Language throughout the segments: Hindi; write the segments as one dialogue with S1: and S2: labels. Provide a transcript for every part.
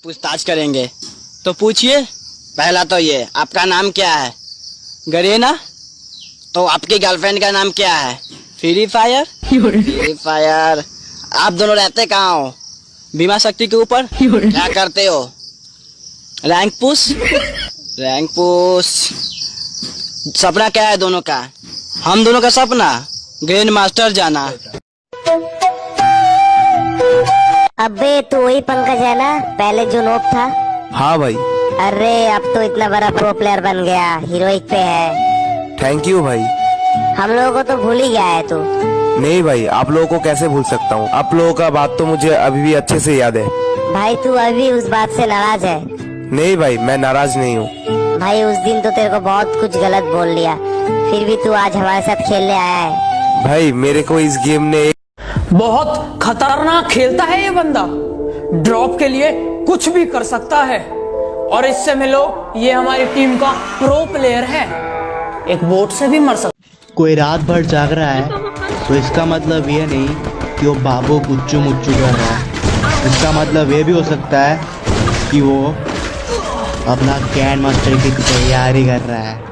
S1: पूछताछ करेंगे तो पूछिए। पहला तो ये, आपका नाम क्या है? गरेना। तो आपकी गर्लफ्रेंड का नाम क्या है? Free fire. Free fire. आप दोनों रहते कहाँ हो? बीमा शक्ति के ऊपर। क्या करते हो? Rank push. Rank push. सपना क्या है दोनों का? हम दोनों का सपना ग्रैंड मास्टर जाना।
S2: अबे तू वही पंकज है ना, पहले जो नोब था?
S3: हाँ भाई।
S2: अरे अब तो इतना बड़ा प्रो प्लेयर बन गया, हीरोइक पे है।
S3: थैंक यू भाई।
S2: हम लोगों को तो भूल ही गया है तू।
S3: नहीं भाई, आप लोगों को कैसे भूल सकता हूँ? आप लोगों का बात तो मुझे अभी भी अच्छे से याद है।
S2: भाई तू अभी उस बात से नाराज है?
S3: नहीं भाई, मैं नाराज नहीं हूँ।
S2: भाई उस दिन तो तेरे को बहुत कुछ गलत बोल लिया, फिर भी तू आज हमारे साथ खेलने आया है।
S3: भाई मेरे को इस गेम ने
S4: बहुत खतरनाक खेलता है ये बंदा, ड्रॉप के लिए कुछ भी कर सकता है। और इससे मिलो, ये हमारी टीम का प्रो प्लेयर है, एक बोट से भी मर सकता।
S5: कोई रात भर जाग रहा है तो इसका मतलब ये नहीं कि वो बाबू गुच्चू मुच्चू कर रहा है। इसका मतलब ये भी हो सकता है कि वो अपना ग्रैंड मास्टर की तैयारी कर रहा है।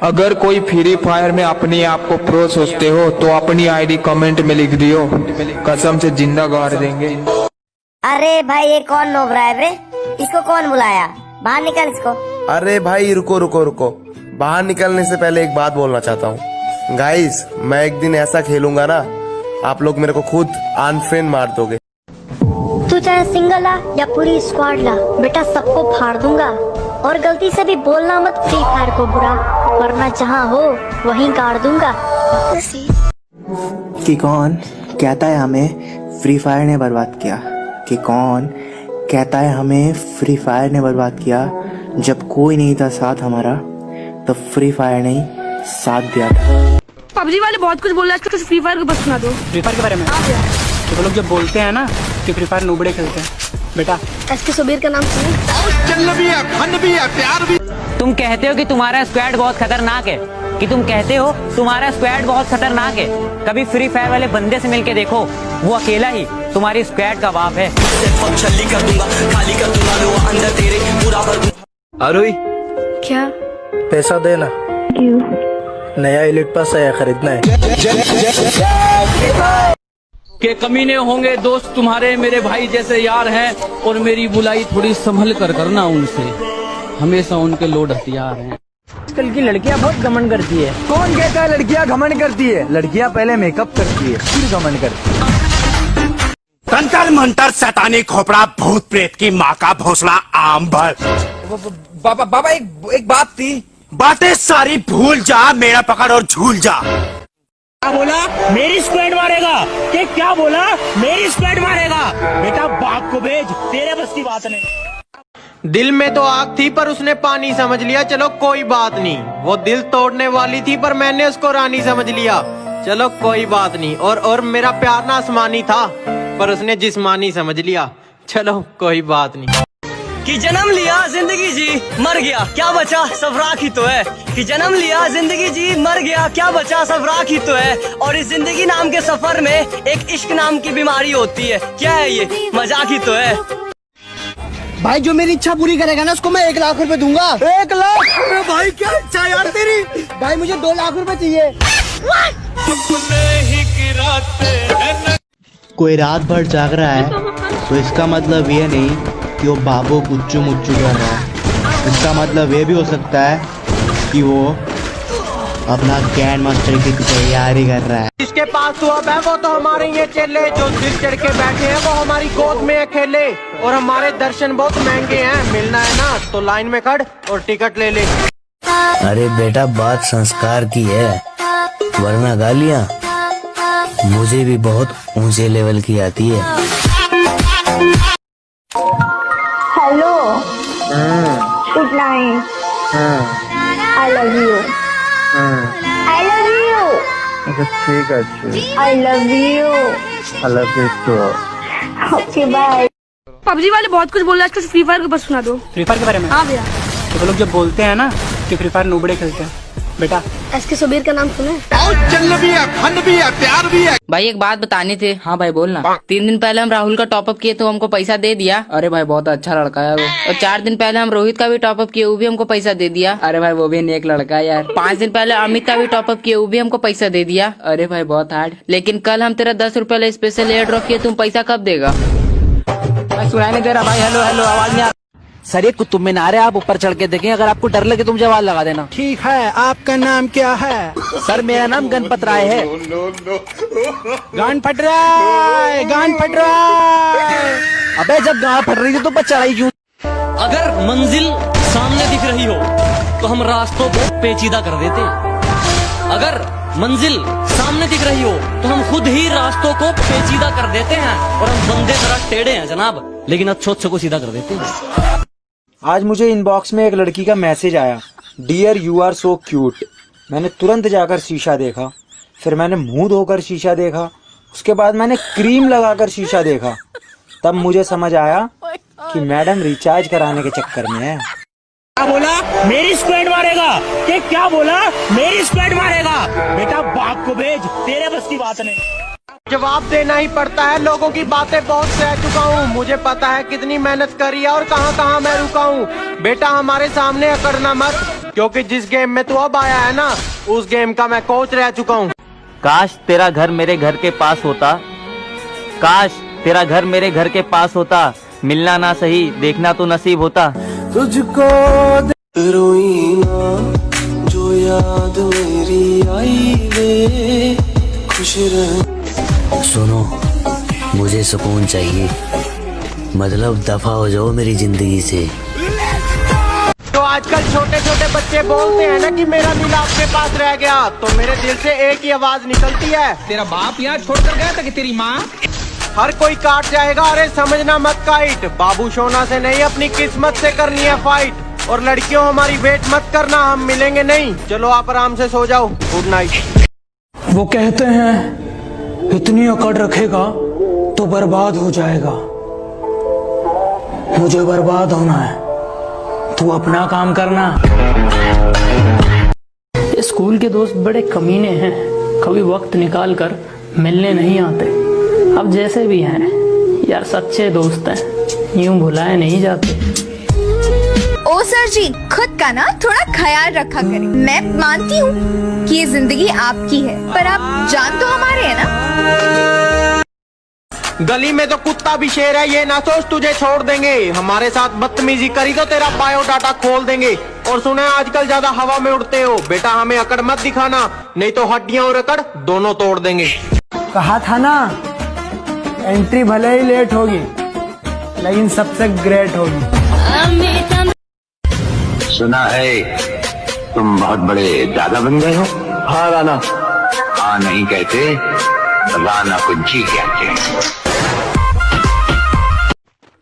S6: अगर कोई फ्री फायर में अपने आप को प्रो सोचते हो तो अपनी आईडी कमेंट में लिख दियो, कसम से जिंदा गाड़ देंगे।
S2: अरे भाई ये कौन नोब रहा है बे? इसको कौन बुलाया? बाहर निकल इसको।
S3: अरे भाई रुको रुको रुको, बाहर निकलने से पहले एक बात बोलना चाहता हूँ। गाइस, मैं एक दिन ऐसा खेलूंगा ना, आप लोग मेरे को खुद अनफ्रेंड मार दोगे।
S7: तू चाहे सिंगल ला या पूरी स्क्वाड ला, बेटा सबको फाड़ दूंगा। और गलती से भी बोलना मत फ्री फायर को बुरा, वरना जहाँ हो वहीं गाड़ दूंगा।
S5: कि कौन कहता है हमें फ्री फायर ने बर्बाद किया? कि कौन कहता है हमें फ्री फायर ने बर्बाद किया? जब कोई नहीं था साथ हमारा, तब फ्री फायर ने साथ दिया था।
S8: पबजी वाले बहुत कुछ बोल रहे हैं, फ्री फायर को बस सुना दो।
S4: फ्री फायर के बारे में तो वो लोग जब बोलते हैं ना कि फ्री फायर नूबड़े खेलते हैं, बेटा
S8: एसके सुबीर का नाम सुनो।
S9: तुम कहते हो कि तुम्हारा स्क्वाड बहुत खतरनाक है, कि तुम कहते हो तुम्हारा स्क्वाड बहुत खतरनाक है। कभी फ्री फायर वाले बंदे से मिलके देखो, वो अकेला ही तुम्हारी स्क्वाड का बाप है।
S3: अरुई,
S8: क्या
S5: पैसा देना। नया इलिट पास आया, खरीदना है।
S4: के कमीने होंगे दोस्त तुम्हारे, मेरे भाई जैसे यार हैं, और मेरी बुलाई थोड़ी संभल कर करना उनसे, हमेशा उनके लोड हथियार हैं। आजकल की लड़कियां बहुत घमंड करती है।
S6: कौन कहता है लड़कियां घमंड करती है? लड़कियां पहले मेकअप करती है, फिर घमंड करती है।
S10: तंत्र मंत्र शैतानी खोपड़ा भूत प्रेत की माँ का भोसड़ा आम भर।
S6: बाबा एक बात थी।
S10: बातें सारी भूल जा, मेरा पकड़ और झूल जा।
S4: क्या बोला? मेरी स्क्वाड मारेगा? कि क्या बोला? मेरी स्क्वाड मारेगा? बेटा बाप को भेज, तेरे बस की बात नहीं।
S11: दिल में तो आग थी पर उसने पानी समझ लिया, चलो कोई बात नहीं। वो दिल तोड़ने वाली थी पर मैंने उसको रानी समझ लिया, चलो कोई बात नहीं। और मेरा प्यार ना आसमानी था पर उसने जिस्मानी समझ लिया, चलो कोई बात नहीं।
S4: कि जन्म लिया जिंदगी जी मर गया, क्या बचा सब राख ही तो है। कि जन्म लिया जिंदगी जी मर गया, क्या बचा सब राख ही तो है। और इस जिंदगी नाम के सफर में एक इश्क नाम की बीमारी होती है, क्या है ये? मजाक ही तो है।
S5: भाई जो मेरी इच्छा पूरी करेगा ना, उसको मैं 1 लाख रुपए दूंगा।
S6: 1 लाख? अरे भाई क्या इच्छा यार तेरी?
S5: भाई मुझे 2 लाख रुपए चाहिए। कोई रात भर जाग रहा है तो इसका मतलब ये नहीं कि वो बाबू गुच्चू मुच्चू कर रहा है। इसका मतलब ये भी हो सकता है कि वो अपना ग्रैंड मास्टर की तैयारी कर रहा है।
S11: जिसके पास तो अब है वो तो हमारे ये चेले, जो दिल चढ़ के बैठे हैं वो हमारी गोद में अकेले। और हमारे दर्शन बहुत महंगे हैं, मिलना है ना तो लाइन में खड़ और टिकट ले ले।
S12: अरे बेटा बात संस्कार की है, वरना गालियाँ मुझे भी बहुत ऊंचे लेवल की आती है।
S7: Hello, good night, I love you, I love you,
S3: ठीक है,
S7: I love you,
S3: I love you too.
S7: Okay bye.
S8: PUBG वाले बहुत कुछ बोल रहे हैं, फ्री फायर को बस सुना दो।
S4: फ्री फायर के बारे में
S8: हाँ भैया
S4: तो वो लोग जब बोलते हैं ना कि फ्री फायर नूबड़े खेलते हैं,
S8: बेटा एसके सुबीर का नाम सुने?
S10: चल भी है, फन भी है, प्यार भी है।
S13: भाई एक बात बतानी थी।
S8: हाँ भाई बोलना।
S13: 3 दिन पहले हम राहुल का टॉपअप किए तो हमको पैसा दे दिया।
S8: अरे भाई बहुत अच्छा लड़का है वो।
S13: और 4 दिन पहले हम रोहित का भी टॉपअप किए, वो भी हमको पैसा दे दिया।
S8: अरे भाई वो भी नेक लड़का है यार।
S13: 5 दिन पहले अमित का भी टॉपअप किए, वो भी हमको पैसा दे दिया।
S8: अरे भाई बहुत हार्ड।
S13: लेकिन कल हम तेरा 10 रुपए वाला स्पेशल एयर ड्रॉप किए, तुम पैसा कब देगा?
S8: सुनाई नहीं दे रहा भाई। हेलो हेलो आवाज नहीं आ। सर ये कुतुब मीनार है, आप ऊपर चढ़ के देखें, अगर आपको डर लगे तुम जवाब लगा देना।
S10: ठीक है, आपका नाम क्या है?
S8: सर मेरा नाम गणपत राय है।
S10: गान फट रहा है, गान फट रहा है।
S8: अबे जब गाँव फट रही थी तो चढ़ाई क्यों?
S4: अगर मंजिल सामने दिख रही हो तो हम रास्तों को पेचीदा कर देते हैं। अगर मंजिल सामने दिख रही हो तो हम खुद ही रास्तों को पेचीदा कर देते हैं। और हम बंदे जरा टेढ़े हैं जनाब, लेकिन अच्छे को सीधा कर देते हैं।
S14: आज मुझे इनबॉक्स में एक लड़की का मैसेज आया, dear you are so cute. मैंने तुरंत जाकर शीशा देखा, फिर मैंने मुंह धोकर शीशा देखा, उसके बाद मैंने क्रीम लगाकर शीशा देखा। तब मुझे समझ आया कि मैडम रिचार्ज कराने के चक्कर में है।
S10: क्या बोला? मेरी स्क्वाड मारेगा? ये क्या बोला? मेरी स्क्वाड मारेगा? बेटा बाप को भेज, तेरे बस की बात नहीं।
S11: जवाब देना ही पड़ता है, लोगों की बातें बहुत सह चुका हूँ। मुझे पता है कितनी मेहनत करी है और कहाँ कहाँ मैं रुका हूँ। बेटा हमारे सामने अकड़ना मत, क्योंकि जिस गेम में तू अब आया है ना, उस गेम का मैं कोच रह चुका हूँ।
S9: काश तेरा घर मेरे घर के पास होता, काश तेरा घर मेरे घर के पास होता, मिलना ना सही देखना तो नसीब होता।
S3: तुझको रोई ना जो याद मेरी आई वे, खुश रह।
S12: सुनो, मुझे सुकून चाहिए, मतलब दफा हो जाओ मेरी जिंदगी से।
S11: तो आजकल छोटे छोटे बच्चे बोलते हैं ना कि मेरा दिल आपके पास रह गया, तो मेरे दिल से एक ही आवाज निकलती है, तेरा बाप यहाँ छोड़कर गया था कि तेरी माँ? हर कोई काट जाएगा, अरे समझना मत काइट। बाबू सोना से नहीं, अपनी किस्मत से करनी है फाइट। और लड़कियों हमारी वेट मत करना, हम मिलेंगे नहीं। चलो आप आराम से सो जाओ, गुड नाइट।
S15: वो कहते हैं इतनी अकड़ रखेगा तो बर्बाद हो जाएगा। मुझे बर्बाद होना है, तू अपना काम करना।
S16: स्कूल के दोस्त बड़े कमीने हैं, कभी वक्त निकाल कर मिलने नहीं आते। अब जैसे भी हैं यार, सच्चे दोस्त हैं, यूं भुलाए नहीं जाते।
S17: ओ सर जी, खुद का ना थोड़ा ख्याल रखा करें। मैं मानती हूँ कि ये जिंदगी आपकी है, पर आप जान तो हमारे हैं ना।
S11: गली में तो कुत्ता भी शेर है, ये ना सोच तुझे छोड़ देंगे। हमारे साथ बदतमीजी करी तो तेरा बायोडाटा खोल देंगे। और सुना है आजकल ज्यादा हवा में उड़ते हो, बेटा हमें अकड़ मत दिखाना, नहीं तो हड्डियां और अकड़ दोनों तोड़ देंगे।
S15: कहा था ना, एंट्री भले ही लेट होगी लेकिन सबसे ग्रेट होगी।
S18: सुना है तुम बहुत बड़े दादा बन गए हो।
S3: हाँ राना।
S18: हाँ नहीं कहते, राना को जी कहते हैं।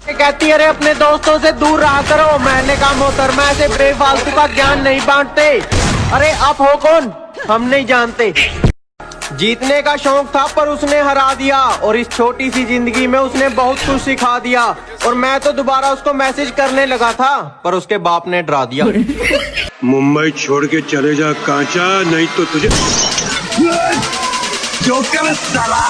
S11: कहती अरे अपने दोस्तों से दूर रहा करो। मैंने कहा मोहतरमा ऐसे बेफालतू का ज्ञान नहीं बांटते। अरे आप हो कौन, हम नहीं जानते। जीतने का शौक था पर उसने हरा दिया, और इस छोटी सी जिंदगी में उसने बहुत कुछ सिखा दिया। और मैं तो दोबारा उसको मैसेज करने लगा था, पर उसके बाप ने डरा दिया।
S10: मुंबई छोड़ के चले जा कांचा, नहीं तो तुझे जोकर साला।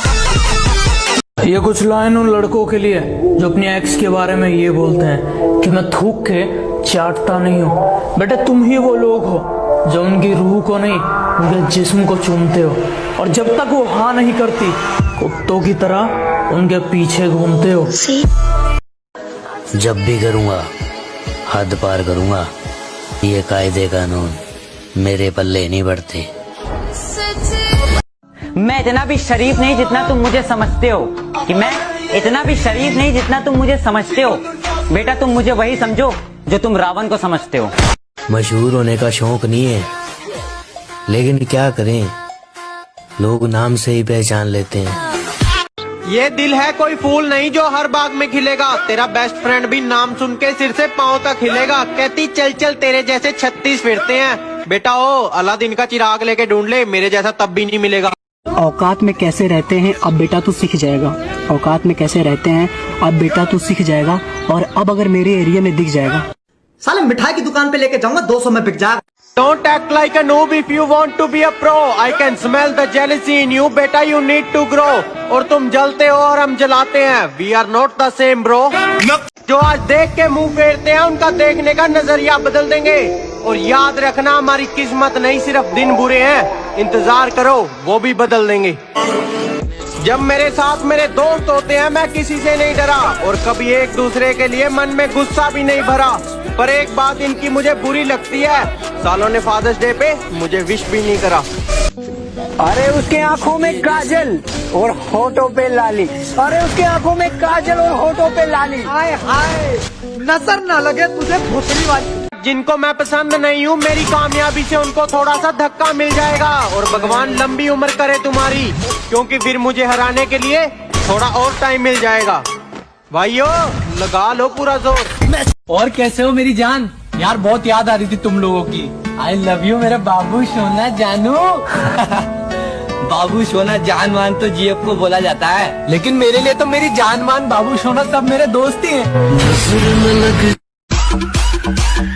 S15: ये कुछ लाइन उन लड़कों के लिए जो अपनी एक्स के बारे में ये बोलते हैं कि मैं थूक के चाटता नहीं हूँ। बेटा तुम ही वो लोग हो जो उनकी रूह को नहीं, उनके जिस्म को चूमते हो, और जब तक वो हाँ नहीं करती कुत्तों की तरह उनके पीछे घूमते हो।
S12: जब भी करूँगा हद पार करूँगा, ये कायदे कानून मेरे पल्ले नहीं बढ़ते।
S9: मैं इतना भी शरीफ नहीं जितना तुम मुझे समझते हो, कि मैं इतना भी शरीफ नहीं जितना तुम मुझे समझते हो। बेटा तुम मुझे वही समझो जो तुम रावण को समझते हो।
S12: मशहूर होने का शौक नहीं है, लेकिन क्या करें, लोग नाम से ही पहचान लेते हैं।
S11: ये दिल है कोई फूल नहीं जो हर बाग में खिलेगा। तेरा बेस्ट फ्रेंड भी नाम सुन के सिर से पांव तक हिलेगा। कहती चल चल तेरे जैसे 36 फिरते हैं। बेटा ओ अलादीन का चिराग लेके ढूंढ ले, मेरे जैसा तब भी नहीं मिलेगा।
S16: औकात में कैसे रहते हैं अब बेटा तू सीख जाएगा। औकात में कैसे रहते हैं अब बेटा तू सीख जाएगा। और अब अगर मेरे एरिया में दिख जाएगा,
S19: साले मिठाई की दुकान पे लेके जाऊंगा 200 में बिक जाएगा।
S11: Don't act like a noob if you want to be a pro. I can smell the jealousy in you, बेटा. You need to grow. और तुम जलते हो और हम जलाते हैं. We are not the same, bro. जो आज देख के मुंह फेरते हैं, उनका देखने का नजरिया बदल देंगे. और याद रखना, हमारी किस्मत नहीं, सिर्फ दिन बुरे हैं. इंतजार करो, वो भी बदल देंगे. जब मेरे साथ मेरे दोस्त होते हैं, मैं किसी से नहीं डरा और कभी एक दूसरे के लिए मन में गुस्सा भी नहीं भरा. पर एक बात इनकी मुझे बुरी लगती है, सालों ने फादर्स डे पे मुझे विश भी नहीं करा.
S14: अरे उसके आंखों में काजल और होठों पे लाली. अरे उसके आंखों में काजल और होठों पे लाली. हाय हाय, नजर न लगे तुझे भोसड़ी वाली.
S11: जिनको मैं पसंद नहीं हूँ, मेरी कामयाबी से उनको थोड़ा सा धक्का मिल जाएगा. और भगवान लंबी उम्र करे तुम्हारी, क्योंकि फिर मुझे हराने के लिए थोड़ा और टाइम मिल जाएगा. भाइयों, लगा लो पूरा जोर.
S8: और कैसे हो मेरी जान? यार बहुत याद आ रही थी तुम लोगों की. आई लव यू मेरा बाबू सोना जानू. बाबू सोना जान मान तो जीएफ को बोला जाता है, लेकिन मेरे लिए तो मेरी जान मान बाबू सोना सब मेरे दोस्त ही हैं.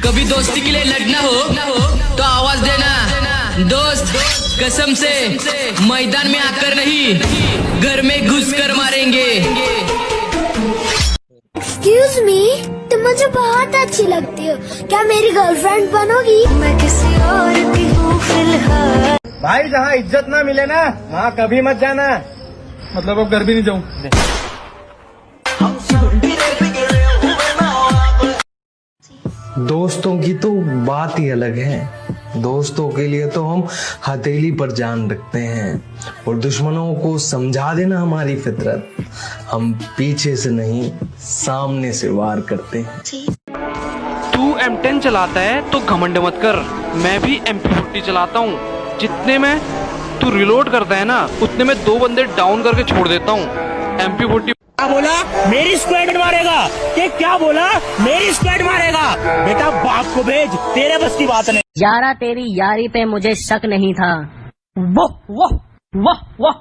S13: कभी दोस्ती के लिए लड़ना हो तो आवाज देना दोस्त. कसम से मैदान में आकर नहीं, घर में घुस कर मारेंगे.
S7: एक्सक्यूज मी, तुम मुझे बहुत अच्छी लगती हो. क्या मेरी गर्लफ्रेंड बनोगी? मैं किसी और की हूँ फिलहाल.
S14: भाई जहाँ इज्जत ना मिले ना, वहाँ कभी मत जाना. मतलब अब घर भी नहीं जाऊँ.
S12: दोस्तों की तो बात ही अलग है. दोस्तों के लिए तो हम हथेली पर जान रखते हैं और दुश्मनों को समझा देना हमारी फितरत. हम पीछे से नहीं, सामने से वार करते हैं.
S19: तू M10 चलाता है तो घमंड मत कर. मैं भी MP40 चलाता हूँ. जितने में तू रिलोड करता है ना, उतने में 2 बंदे डाउन करके छोड़ देता हूँ. MP40
S10: क्या बोला? मेरी स्क्वाड मारेगा. क्या बोला? मेरी स्क्वाड मारेगा. बेटा बाप को भेज, तेरे बस की बात नहीं.
S2: यारा तेरी यारी पे मुझे शक नहीं था.
S16: वाह वाह वाह वाह.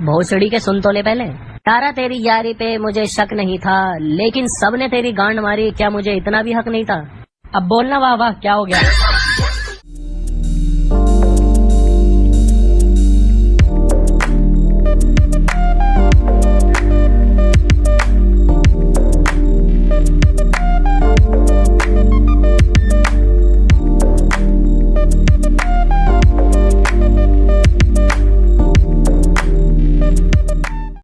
S2: भोसड़ी के सुन तो ले पहले. यारा तेरी यारी पे मुझे शक नहीं था, लेकिन सबने तेरी गांड मारी, क्या मुझे इतना भी हक नहीं था? अब बोलना वाह वाह क्या हो गया?